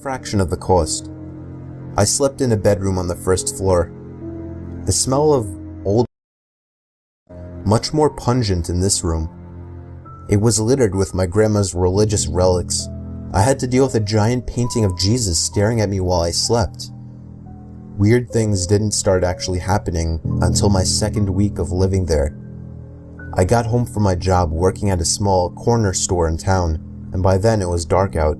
fraction of the cost. I slept in a bedroom on the first floor. The smell of old much more pungent in this room. It was littered with my grandma's religious relics. I had to deal with a giant painting of Jesus staring at me while I slept. Weird things didn't start actually happening until my second week of living there. I got home from my job working at a small corner store in town, and by then it was dark out.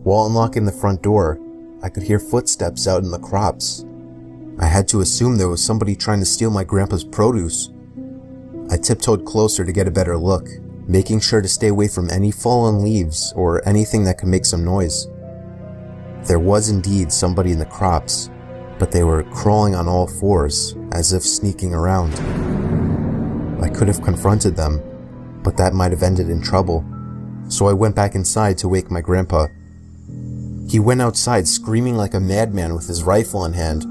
While unlocking the front door, I could hear footsteps out in the crops. I had to assume there was somebody trying to steal my grandpa's produce. I tiptoed closer to get a better look, making sure to stay away from any fallen leaves or anything that could make some noise. There was indeed somebody in the crops, but they were crawling on all fours, as if sneaking around. I could have confronted them, but that might have ended in trouble, so I went back inside to wake my grandpa. He went outside screaming like a madman with his rifle in hand.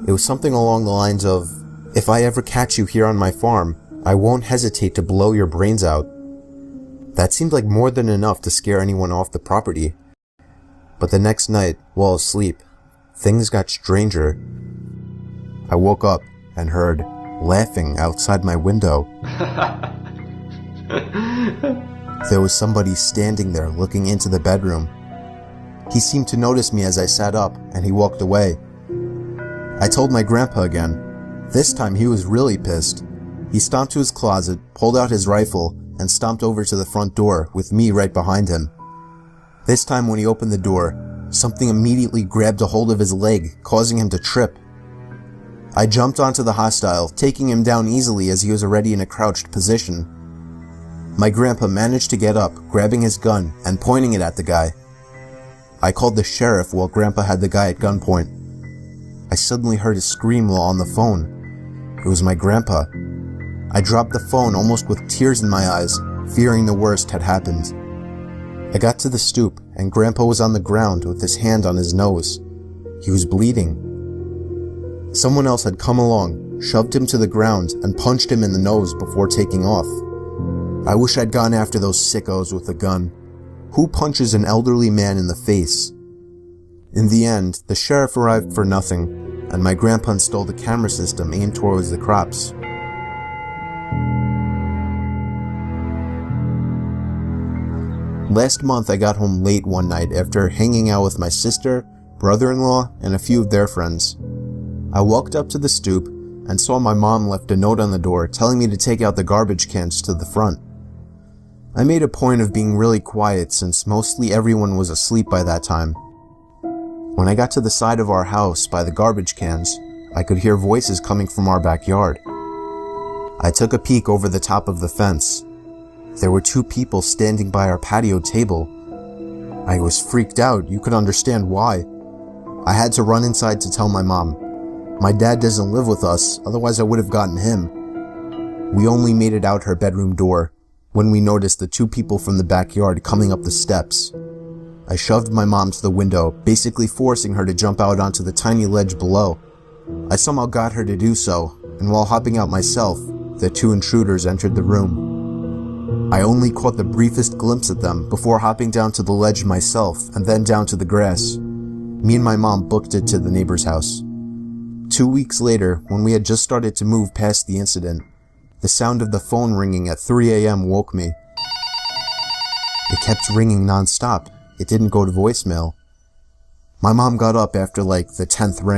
It was something along the lines of, "If I ever catch you here on my farm, I won't hesitate to blow your brains out." That seemed like more than enough to scare anyone off the property. But the next night, while asleep, things got stranger. I woke up and heard laughing outside my window. There was somebody standing there looking into the bedroom. He seemed to notice me as I sat up, and he walked away. I told my grandpa again. This time he was really pissed. He stomped to his closet, pulled out his rifle, and stomped over to the front door with me right behind him. This time when he opened the door, something immediately grabbed a hold of his leg, causing him to trip. I jumped onto the hostile, taking him down easily as he was already in a crouched position. My grandpa managed to get up, grabbing his gun and pointing it at the guy. I called the sheriff while grandpa had the guy at gunpoint. I suddenly heard a scream while on the phone. It was my grandpa. I dropped the phone almost with tears in my eyes, fearing the worst had happened. I got to the stoop, and Grandpa was on the ground with his hand on his nose. He was bleeding. Someone else had come along, shoved him to the ground, and punched him in the nose before taking off. I wish I'd gone after those sickos with a gun. Who punches an elderly man in the face? In the end, the sheriff arrived for nothing, and my grandpa installed a camera system aimed towards the crops. Last month I got home late one night after hanging out with my sister, brother-in-law, and a few of their friends. I walked up to the stoop and saw my mom left a note on the door telling me to take out the garbage cans to the front. I made a point of being really quiet since mostly everyone was asleep by that time. When I got to the side of our house by the garbage cans, I could hear voices coming from our backyard. I took a peek over the top of the fence. There were two people standing by our patio table. I was freaked out. You could understand why. I had to run inside to tell my mom. My dad doesn't live with us, otherwise I would have gotten him. We only made it out her bedroom door when we noticed the two people from the backyard coming up the steps. I shoved my mom to the window, basically forcing her to jump out onto the tiny ledge below. I somehow got her to do so, and while hopping out myself, the two intruders entered the room. I only caught the briefest glimpse at them before hopping down to the ledge myself and then down to the grass. Me and my mom booked it to the neighbor's house. 2 weeks later, when we had just started to move past the incident, the sound of the phone ringing at 3 a.m. woke me. It kept ringing non-stop. It didn't go to voicemail. My mom got up after like the 10th ring.